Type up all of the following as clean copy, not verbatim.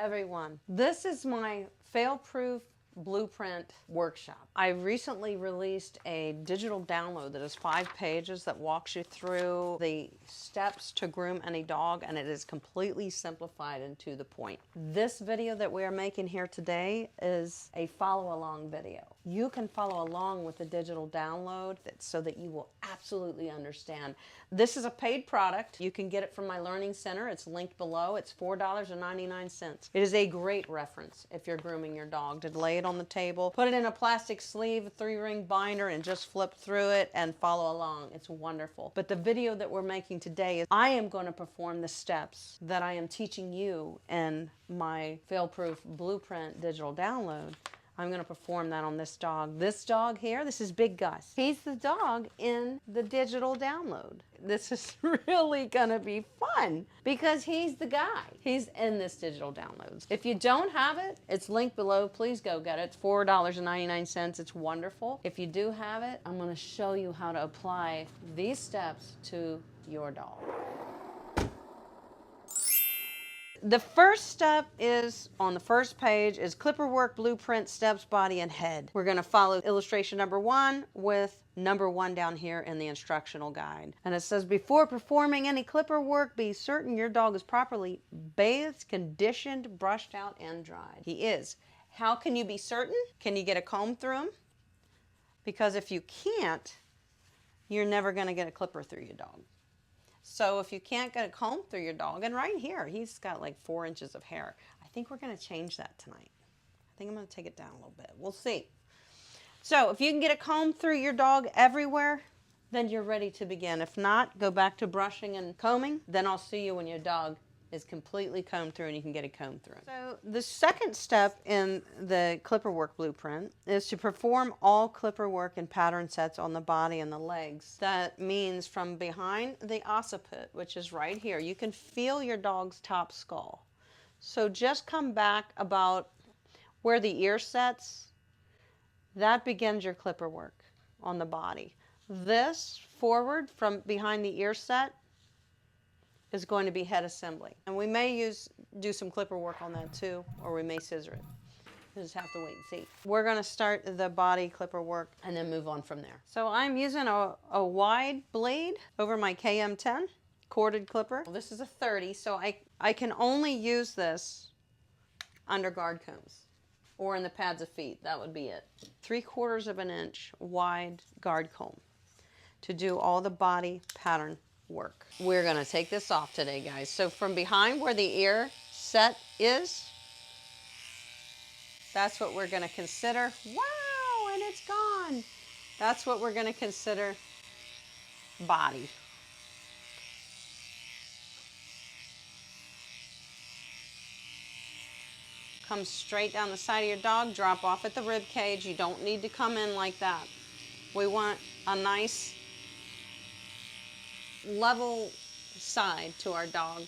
everyone. This is my fail-proof blueprint workshop. I recently released a digital download that is 5 pages that walks you through the steps to groom any dog, and it is completely simplified and to the point. This video that we are making here today is a follow-along video. You can follow along with the digital download so that you will absolutely understand. This is a paid product. You can get it from my Learning Center. It's linked below. It's $4.99. It is a great reference if you're grooming your dog, to lay it on the table, put it in a plastic sleeve, a 3-ring binder, and just flip through it and follow along. It's wonderful. But the video that we're making today is I am going to perform the steps that I am teaching you in my fail-proof blueprint digital download. I'm going to perform that on this dog. This dog here, this is Big Gus. He's the dog in the digital download. This is really going to be fun because he's the guy. He's in this digital downloads. If you don't have it, it's linked below. Please go get it. It's $4.99. It's wonderful. If you do have it, I'm going to show you how to apply these steps to your dog. The first step is on the first page is clipper work, blueprint, steps, body, and head. We're going to follow illustration number 1 with number 1 down here in the instructional guide. And it says, before performing any clipper work, be certain your dog is properly bathed, conditioned, brushed out, and dried. He is. How can you be certain? Can you get a comb through him? Because if you can't, you're never going to get a clipper through your dog. So if you can't get a comb through your dog, and right here, he's got like 4 inches of hair. I think we're going to change that tonight. I think I'm going to take it down a little bit. We'll see. So if you can get a comb through your dog everywhere, then you're ready to begin. If not, go back to brushing and combing. Then I'll see you when your dog is completely combed through and you can get a comb through. So the second step in the clipper work blueprint is to perform all clipper work and pattern sets on the body and the legs. That means from behind the occiput, which is right here, you can feel your dog's top skull. So just come back about where the ear sets. That begins your clipper work on the body. This forward from behind the ear set is going to be head assembly. And we may do some clipper work on that too, or we may scissor it. You just have to wait and see. We're gonna start the body clipper work and then move on from there. So I'm using a wide blade over my KM10 corded clipper. Well, this is a 30, so I can only use this under guard combs or in the pads of feet. That would be it. 3/4 of an inch wide guard comb to do all the body pattern work. We're going to take this off today, guys. So from behind where the ear set is, that's what we're going to consider. Wow, and it's gone. That's what we're going to consider body. Come straight down the side of your dog, drop off at the rib cage. You don't need to come in like that. We want a nice level side to our dog.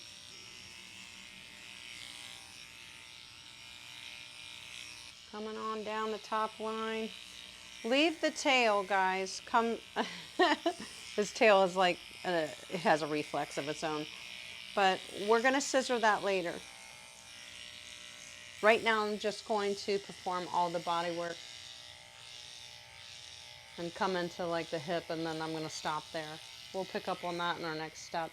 Coming on down the top line. Leave the tail, guys. His tail is like, it has a reflex of its own. But we're going to scissor that later. Right now I'm just going to perform all the body work and come into like the hip, and then I'm going to stop there. We'll pick up on that in our next step.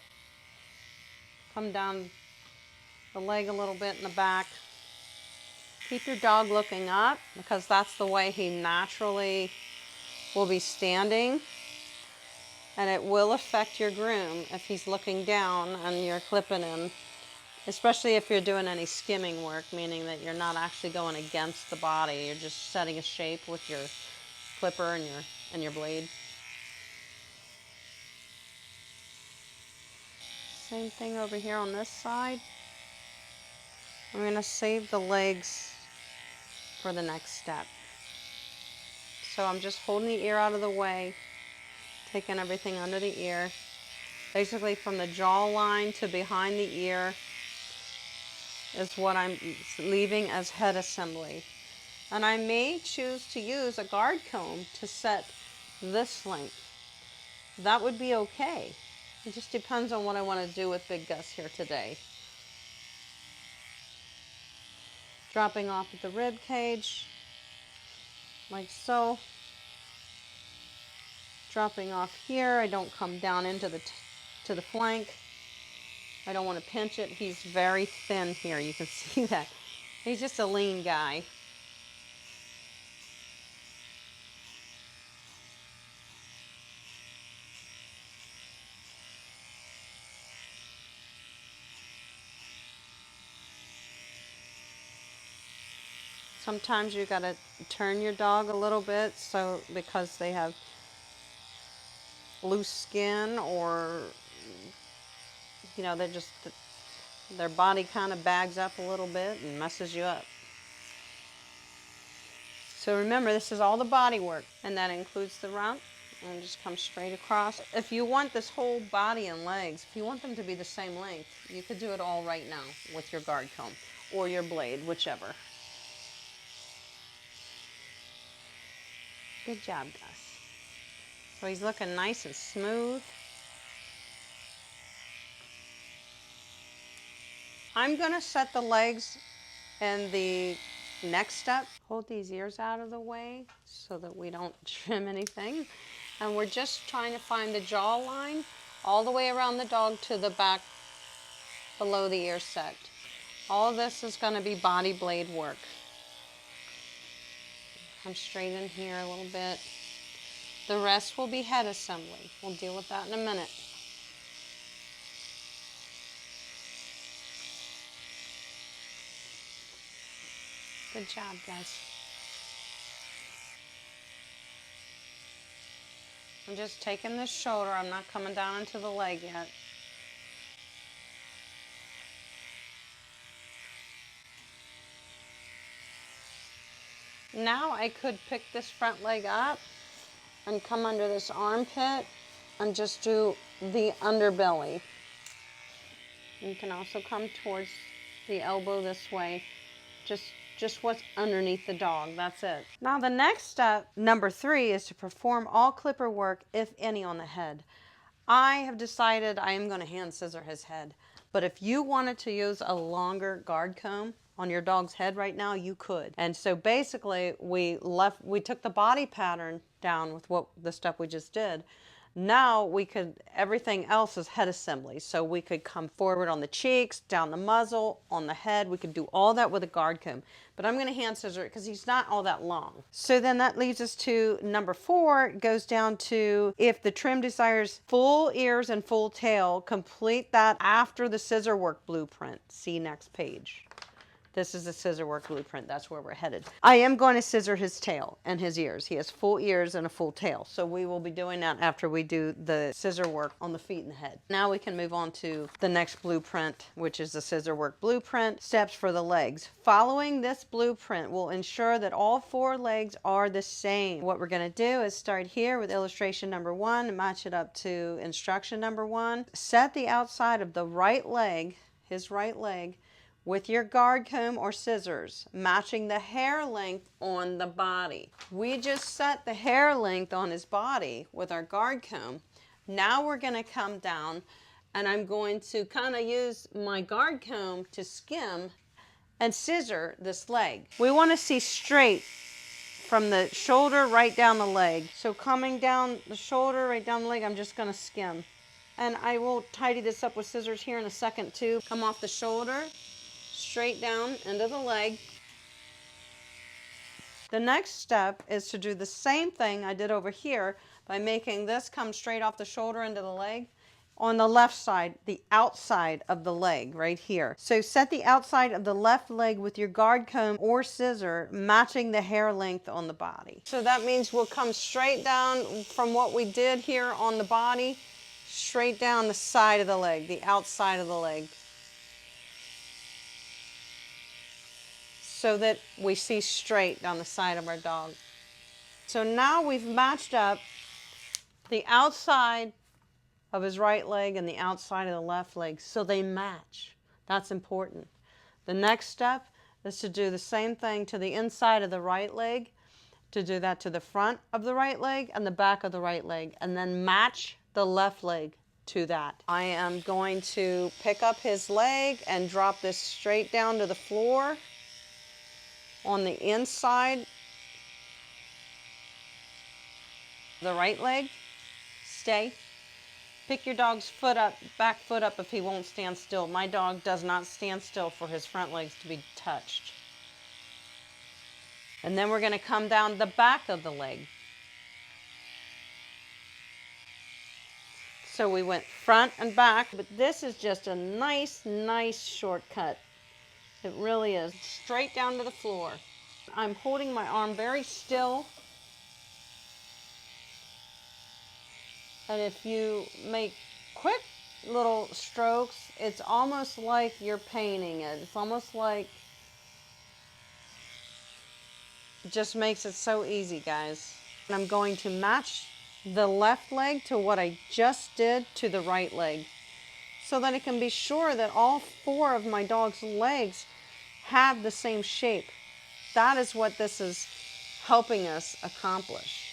Come down the leg a little bit in the back. Keep your dog looking up because that's the way he naturally will be standing. And it will affect your groom if he's looking down and you're clipping him, especially if you're doing any skimming work, meaning that you're not actually going against the body. You're just setting a shape with your clipper and your blade. Same thing over here on this side. I'm going to save the legs for the next step. So I'm just holding the ear out of the way, taking everything under the ear. Basically from the jawline to behind the ear is what I'm leaving as head assembly. And I may choose to use a guard comb to set this length. That would be okay. It just depends on what I want to do with Big Gus here today. dropping off at the rib cage, like so. Dropping off here, I don't come down into the flank. I don't want to pinch it. He's very thin here, you can see that. He's just a lean guy. Sometimes you gotta turn your dog a little bit because they have loose skin, or their body kind of bags up a little bit and messes you up. So remember, this is all the body work, and that includes the rump, and just come straight across. If you want this whole body and legs, if you want them to be the same length, you could do it all right now with your guard comb or your blade, whichever. Good job, Gus. So he's looking nice and smooth. I'm going to set the legs in the next step. Hold these ears out of the way so that we don't trim anything. And we're just trying to find the jaw line all the way around the dog to the back below the ear set. All of this is going to be body blade work. Come straight in here a little bit. The rest will be head assembly. We'll deal with that in a minute. Good job, guys. I'm just taking this shoulder. I'm not coming down into the leg yet. Now I could pick this front leg up and come under this armpit and just do the underbelly. You can also come towards the elbow this way. Just what's underneath the dog, that's it. Now the next step, number 3, is to perform all clipper work, if any, on the head. I have decided I am going to hand scissor his head, but if you wanted to use a longer guard comb on your dog's head right now, you could. And so basically we took the body pattern down with the step we just did. Now everything else is head assembly. So we could come forward on the cheeks, down the muzzle, on the head. We could do all that with a guard comb. But I'm going to hand scissor it because he's not all that long. So then that leads us to number 4. It goes down to, if the trim desires full ears and full tail, complete that after the scissor work blueprint. See next page. This is the scissor work blueprint. That's where we're headed. I am going to scissor his tail and his ears. He has full ears and a full tail. So we will be doing that after we do the scissor work on the feet and the head. Now we can move on to the next blueprint, which is the scissor work blueprint. Steps for the legs. Following this blueprint will ensure that all 4 legs are the same. What we're going to do is start here with illustration number 1 and match it up to instruction number 1. Set the outside of the right leg, his right leg, with your guard comb or scissors, matching the hair length on the body. We just set the hair length on his body with our guard comb. Now we're going to come down and I'm going to kind of use my guard comb to skim and scissor this leg. We want to see straight from the shoulder right down the leg. So coming down the shoulder, right down the leg, I'm just going to skim. And I will tidy this up with scissors here in a second too. Come off the shoulder, straight down into the leg. The next step is to do the same thing I did over here by making this come straight off the shoulder into the leg. On the left side, the outside of the leg right here. So set the outside of the left leg with your guard comb or scissor, matching the hair length on the body. So that means we'll come straight down from what we did here on the body, straight down the side of the leg, the outside of the leg, so that we see straight down the side of our dog. So now we've matched up the outside of his right leg and the outside of the left leg so they match. That's important. The next step is to do the same thing to the inside of the right leg, to do that to the front of the right leg and the back of the right leg, and then match the left leg to that. I am going to pick up his leg and drop this straight down to the floor. on the inside, the right leg, stay. Pick your dog's foot up, back foot up if he won't stand still. My dog does not stand still for his front legs to be touched. And then we're going to come down the back of the leg. So we went front and back, but this is just a nice shortcut. It really is. Straight down to the floor. I'm holding my arm very still. And if you make quick little strokes, it's almost like you're painting it. It's almost like, it just makes it so easy, guys. And I'm going to match the left leg to what I just did to the right leg, so that I can be sure that all 4 of my dog's legs have the same shape. That is what this is helping us accomplish.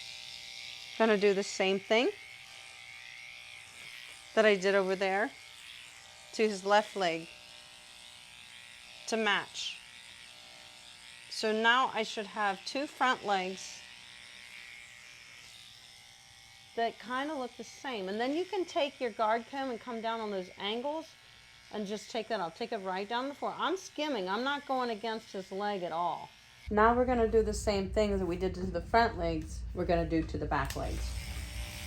I'm going to do the same thing that I did over there to his left leg to match. So now I should have 2 front legs that kind of look the same. And then you can take your guard comb and come down on those angles and just take that. I'll take it right down the floor. I'm skimming. I'm not going against his leg at all. Now we're going to do the same thing that we did to the front legs. We're going to do to the back legs.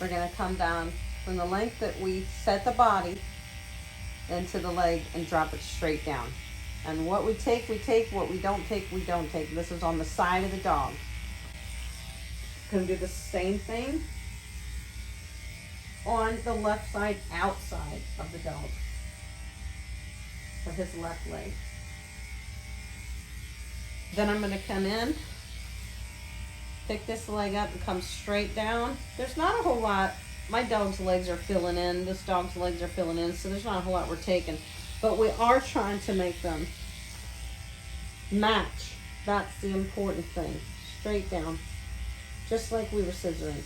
We're going to come down from the length that we set the body into the leg and drop it straight down. And what we take, we take. What we don't take, we don't take. This is on the side of the dog. Going to do the same thing on the left side, outside of the dog, of his left leg. Then I'm going to come in, pick this leg up and come straight down. There's not a whole lot. My dog's legs are filling in. This dog's legs are filling in, so there's not a whole lot we're taking. But we are trying to make them match. That's the important thing. Straight down. Just like we were scissoring.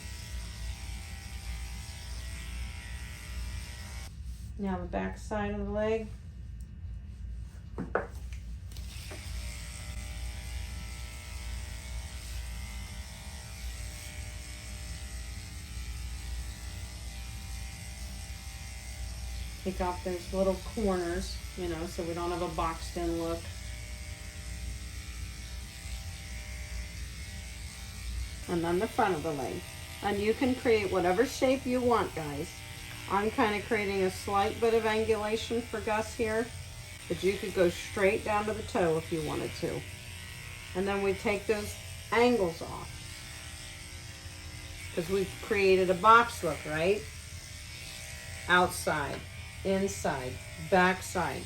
Now the back side of the leg. Take off those little corners, you know, so we don't have a boxed in look. And then the front of the leg. And you can create whatever shape you want, guys. I'm kind of creating a slight bit of angulation for Gus here, but you could go straight down to the toe if you wanted to. And then we take those angles off, because we've created a box look, right? Outside, inside, back side,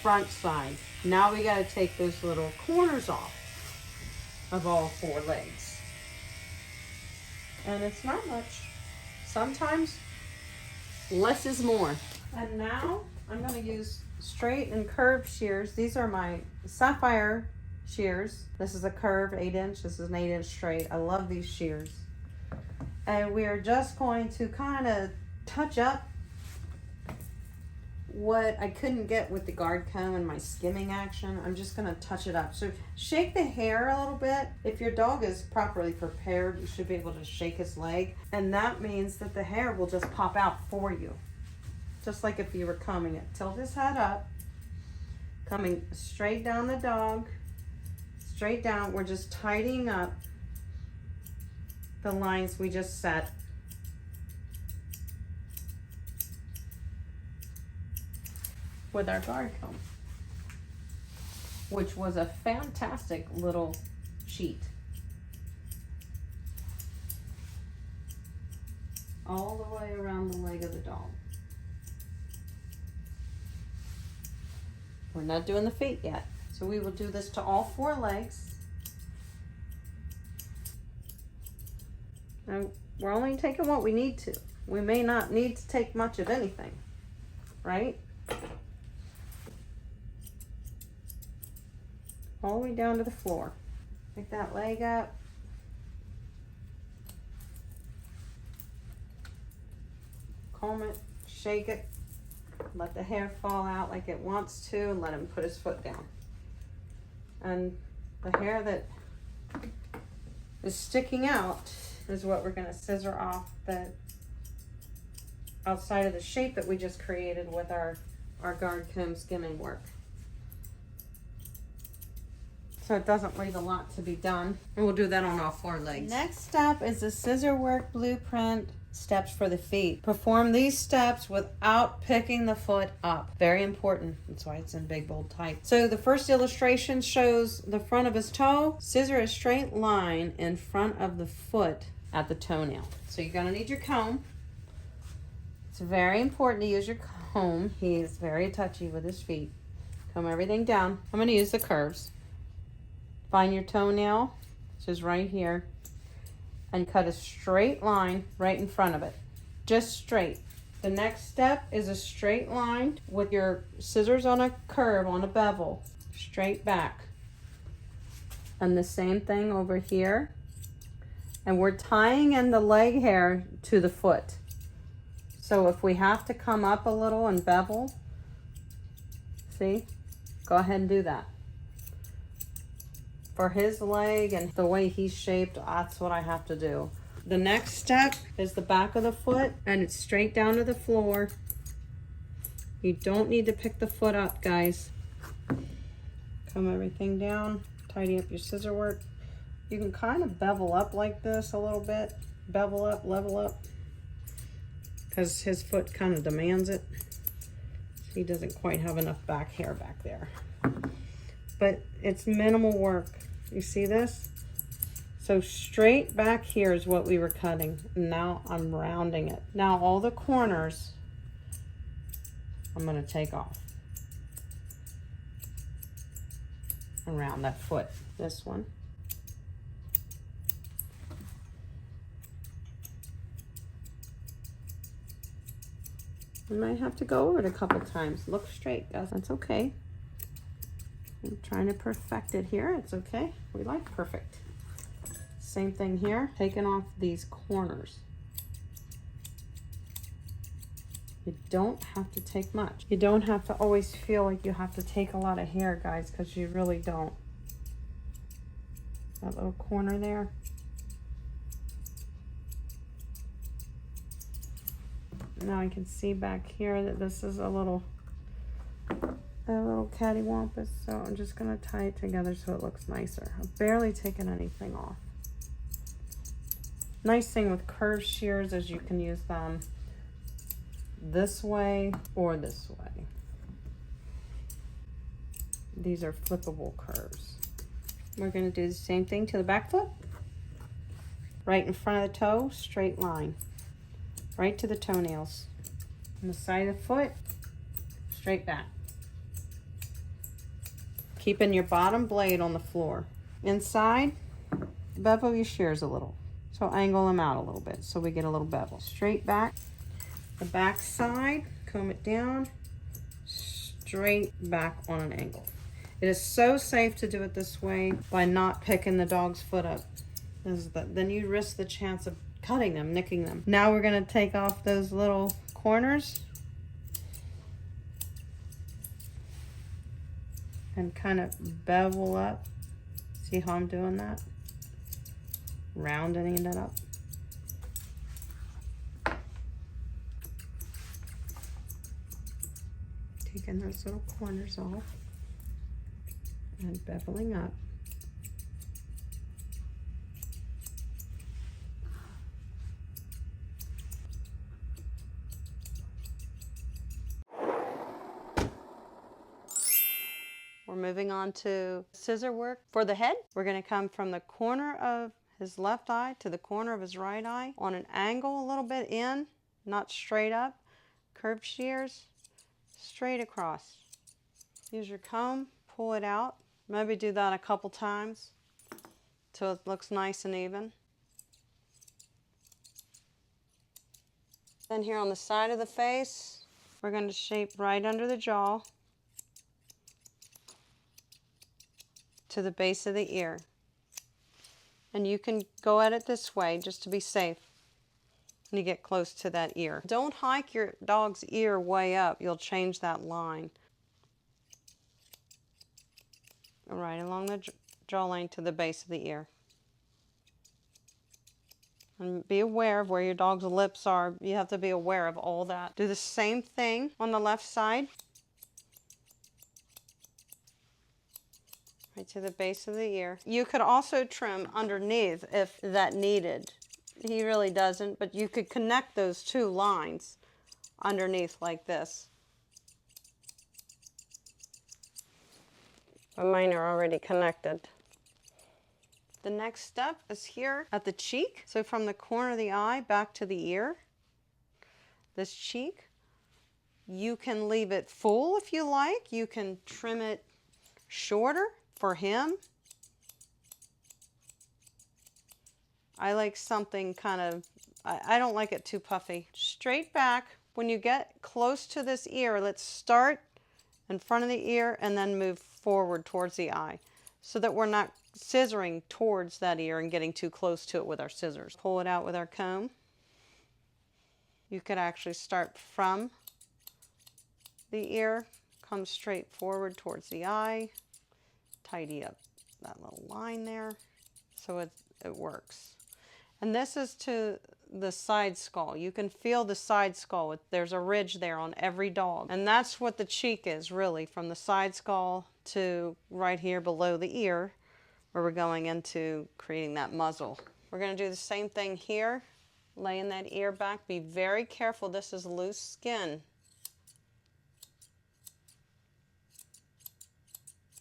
front side. Now we got to take those little corners off of all 4 legs. And it's not much. Sometimes less is more. And now I'm going to use straight and curved shears. These are my sapphire shears. This is a curved 8-inch. This is an 8-inch straight. I love these shears. And we are just going to kind of touch up what I couldn't get with the guard comb and my skimming action. I'm just going to touch it up. So shake the hair a little bit. If your dog is properly prepared, you should be able to shake his leg. And that means that the hair will just pop out for you. Just like if you were combing it. Tilt his head up. Coming straight down the dog. Straight down. We're just tidying up the lines we just set. With our guard comb, which was a fantastic little sheet. All the way around the leg of the dog. We're not doing the feet yet, so we will do this to all 4 legs. And we're only taking what we need to. We may not need to take much of anything, right? All the way down to the floor. Pick that leg up. Comb it, shake it, let the hair fall out like it wants to, and let him put his foot down. And The hair that is sticking out is what we're going to scissor off the outside of the shape that we just created with our guard comb skimming work. So it doesn't leave a lot to be done. And we'll do that on all 4 legs. Next step is the scissor work blueprint steps for the feet. Perform these steps without picking the foot up. Very important. That's why it's in big bold type. So the first illustration shows the front of his toe. Scissor a straight line in front of the foot at the toenail. So you're going to need your comb. It's very important to use your comb. He is very touchy with his feet. Comb everything down. I'm going to use the curves. Find your toenail, which is right here, and cut a straight line right in front of it. Just straight. The next step is a straight line with your scissors on a curve, on a bevel, straight back. And the same thing over here. And we're tying in the leg hair to the foot. So if we have to come up a little and bevel, see, go ahead and do that. For his leg and the way he's shaped, that's what I have to do. The next step is the back of the foot, and it's straight down to the floor. You don't need to pick the foot up, guys. Comb everything down, tidy up your scissor work. You can kind of bevel up like this a little bit. Bevel up, level up, because his foot kind of demands it. He doesn't quite have enough back hair back there. But it's minimal work. You see this? So straight back here is what we were cutting. Now I'm rounding it. Now all the corners I'm going to take off. Around that foot. This one. You might have to go over it a couple times. Look straight, guys. That's okay. I'm trying to perfect it here. It's okay. We like perfect. Same thing here. Taking off these corners. You don't have to take much. You don't have to always feel like you have to take a lot of hair, guys, because you really don't. That little corner there. Now I can see back here that this is a little cattywampus, so I'm just gonna tie it together so it looks nicer. I've barely taken anything off. Nice thing with curved shears is you can use them this way or this way. These are flippable curves. We're gonna do the same thing to the back foot. Right in front of the toe, straight line. Right to the toenails. On the side of the foot, straight back. Keeping your bottom blade on the floor. Inside, bevel your shears a little. So angle them out a little bit so we get a little bevel. Straight back. The back side, comb it down, straight back on an angle. It is so safe to do it this way by not picking the dog's foot up. Then you risk the chance of cutting them, nicking them. Now we're gonna take off those little corners and kind of bevel up. See how I'm doing that? Rounding it up. Taking those little corners off and beveling up. We're moving on to scissor work for the head. We're going to come from the corner of his left eye to the corner of his right eye on an angle a little bit in, not straight up. Curved shears, straight across. Use your comb, pull it out. Maybe do that a couple times till it looks nice and even. Then here on the side of the face, we're going to shape right under the jaw to the base of the ear. And you can go at it this way just to be safe when you get close to that ear. Don't hike your dog's ear way up. You'll change that line. Right along the jawline to the base of the ear. And be aware of where your dog's lips are. You have to be aware of all that. Do the same thing on the left side. Right to the base of the ear. You could also trim underneath if that needed. He really doesn't, but you could connect those two lines underneath like this. But mine are already connected. The next step is here at the cheek. So from the corner of the eye back to the ear, this cheek, you can leave it full if you like. You can trim it shorter for him. I like something kind of, I don't like it too puffy. Straight back. When you get close to this ear, let's start in front of the ear and then move forward towards the eye so that we're not scissoring towards that ear and getting too close to it with our scissors. Pull it out with our comb. You could actually start from the ear, come straight forward towards the eye, tidy up that little line there so it works. And this is to the side skull. You can feel the side skull. There's a ridge there on every dog. And that's what the cheek is really, from the side skull to right here below the ear, where we're going into creating that muzzle. We're going to do the same thing here, laying that ear back. Be very careful, this is loose skin.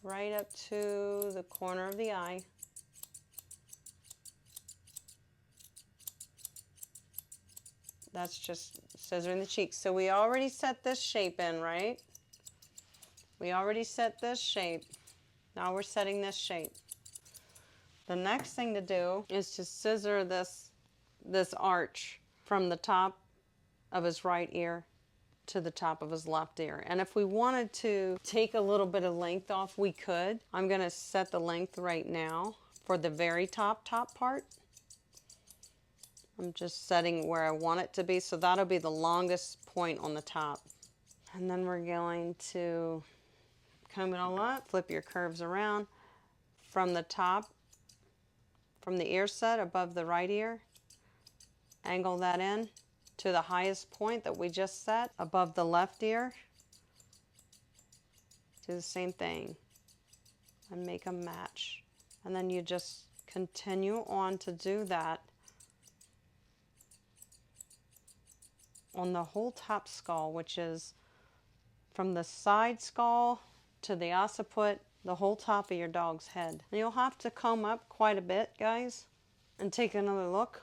Right up to the corner of the eye. That's just scissoring the cheeks. So we already set this shape in, right? We already set this shape. Now we're setting this shape. The next thing to do is to scissor this arch from the top of his right ear to the top of his left ear. And if we wanted to take a little bit of length off, we could. I'm gonna set the length right now for the very top part. I'm just setting where I want it to be, so that'll be the longest point on the top. And then we're going to comb it all up, flip your curves around from the top, from the ear set above the right ear, angle that in to the highest point that we just set above the left ear. Do the same thing and make them match. And then you just continue on to do that on the whole top skull, which is from the side skull to the occiput, the whole top of your dog's head. And you'll have to comb up quite a bit, guys, and take another look.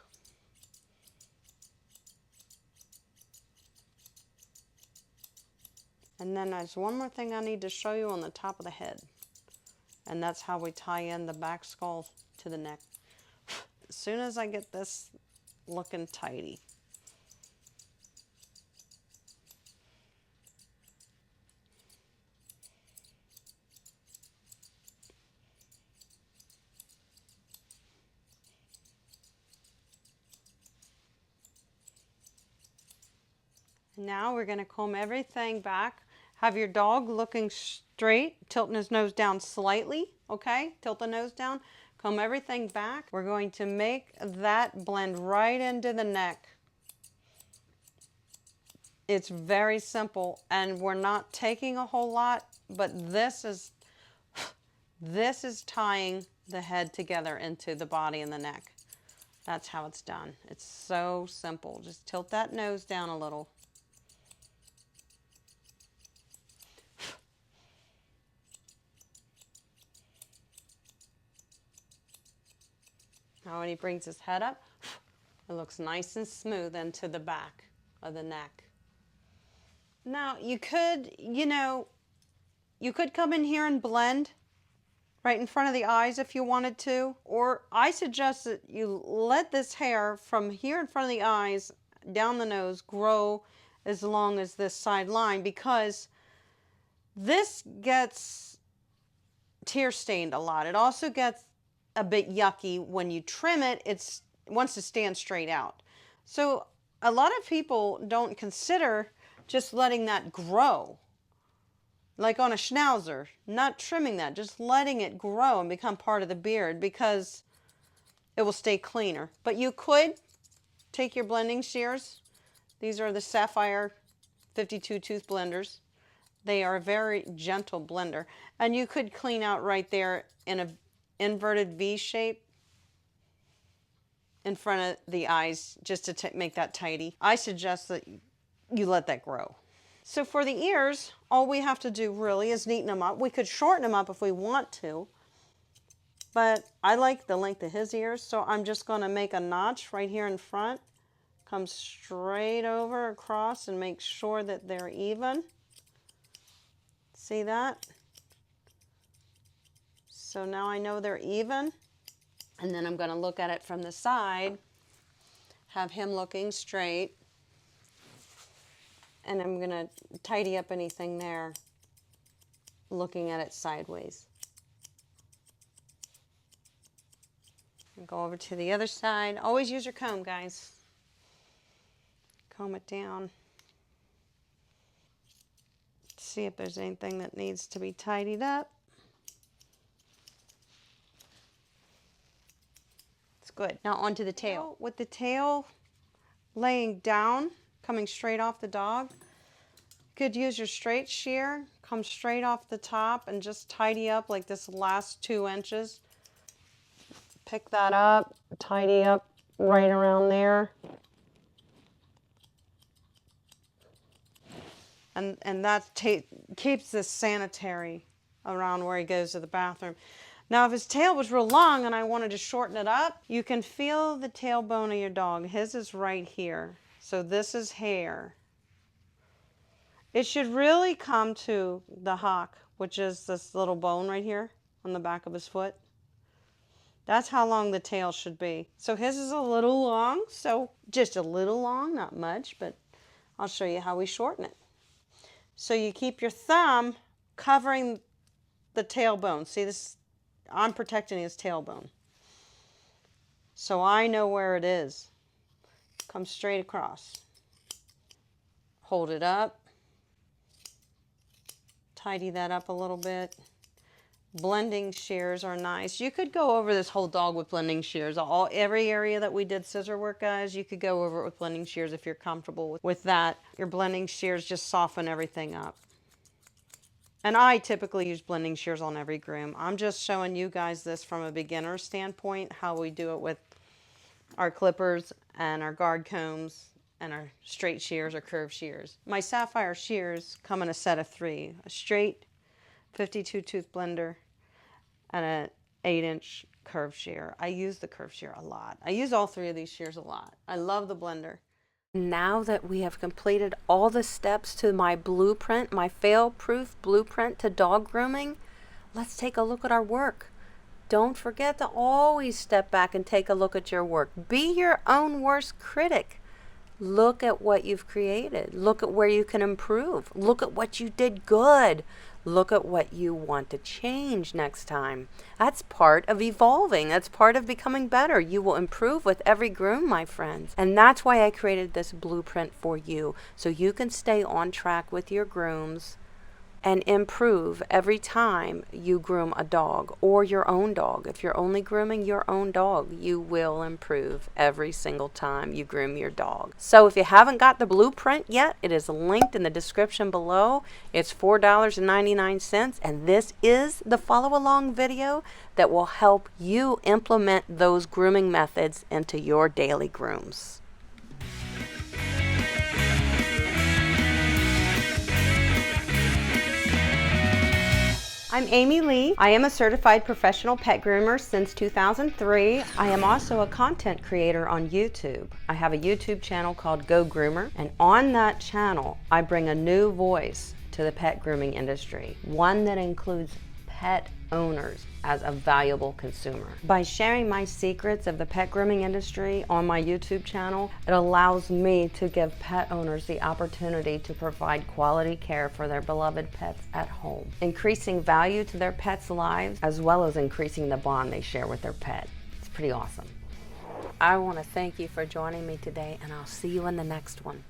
And then there's one more thing I need to show you on the top of the head. And that's how we tie in the back skull to the neck. As soon as I get this looking tidy. Now we're going to comb everything back. Have your dog looking straight, tilting his nose down slightly, okay? Tilt the nose down, comb everything back. We're going to make that blend right into the neck. It's very simple, and we're not taking a whole lot, but this is tying the head together into the body and the neck. That's how it's done. It's so simple. Just tilt that nose down a little. Now when he brings his head up, it looks nice and smooth into the back of the neck. Now you could, you could come in here and blend right in front of the eyes if you wanted to, or I suggest that you let this hair from here in front of the eyes down the nose grow as long as this side line, because this gets tear stained a lot. It also gets a bit yucky when you trim it. It wants to stand straight out. So a lot of people don't consider just letting that grow. like on a schnauzer, not trimming that, just letting it grow and become part of the beard because it will stay cleaner. But you could take your blending shears. These are the Sapphire 52 tooth blenders. They are a very gentle blender. And you could clean out right there in an inverted V shape in front of the eyes just to make that tidy. I suggest that you let that grow. So for the ears, all we have to do really is neaten them up. We could shorten them up if we want to, but I like the length of his ears, so I'm just going to make a notch right here in front, come straight over across and make sure that they're even. See that? So now I know they're even, and then I'm going to look at it from the side, have him looking straight, and I'm going to tidy up anything there, looking at it sideways. And go over to the other side. Always use your comb, guys. Comb it down. See if there's anything that needs to be tidied up. It's good. Now onto the tail. With the tail laying down, coming straight off the dog, you could use your straight shear, come straight off the top and just tidy up like this last 2 inches. Pick that up, tidy up right around there. And that keeps this sanitary around where he goes to the bathroom. Now if his tail was real long and I wanted to shorten it up, you can feel the tailbone of your dog. His is right here. So this is hair. It should really come to the hock, which is this little bone right here on the back of his foot. That's how long the tail should be. So his is a little long, so just a little long, not much, but I'll show you how we shorten it. So you keep your thumb covering the tailbone. See this? I'm protecting his tailbone. So I know where it is. Come straight across. Hold it up. Tidy that up a little bit. Blending shears are nice. You could go over this whole dog with blending shears. Every area that we did scissor work, guys, you could go over it with blending shears if you're comfortable with that. Your blending shears just soften everything up. And I typically use blending shears on every groom. I'm just showing you guys this from a beginner standpoint, how we do it with our clippers and our guard combs and our straight shears or curved shears. My Sapphire shears come in a set of 3. A straight 52 tooth blender and an 8-inch curved shear. I use the curved shear a lot. I use all 3 of these shears a lot. I love the blender. Now that we have completed all the steps to my blueprint, my fail-proof blueprint to dog grooming, let's take a look at our work. Don't forget to always step back and take a look at your work. Be your own worst critic. Look at what you've created. Look at where you can improve. Look at what you did good. Look at what you want to change next time. That's part of evolving. That's part of becoming better. You will improve with every groom, my friends. And that's why I created this blueprint for you, so you can stay on track with your grooms and improve every time you groom a dog or your own dog. If you're only grooming your own dog, you will improve every single time you groom your dog. So if you haven't got the blueprint yet, it is linked in the description below. It's $4.99, and this is the follow-along video that will help you implement those grooming methods into your daily grooms. I'm Amy Lee. I am a certified professional pet groomer since 2003. I am also a content creator on YouTube. I have a YouTube channel called Go Groomer, and on that channel, I bring a new voice to the pet grooming industry, one that includes pet owners as a valuable consumer. By sharing my secrets of the pet grooming industry on my YouTube channel, it allows me to give pet owners the opportunity to provide quality care for their beloved pets at home, increasing value to their pets' lives, as well as increasing the bond they share with their pet. It's pretty awesome. I want to thank you for joining me today, and I'll see you in the next one.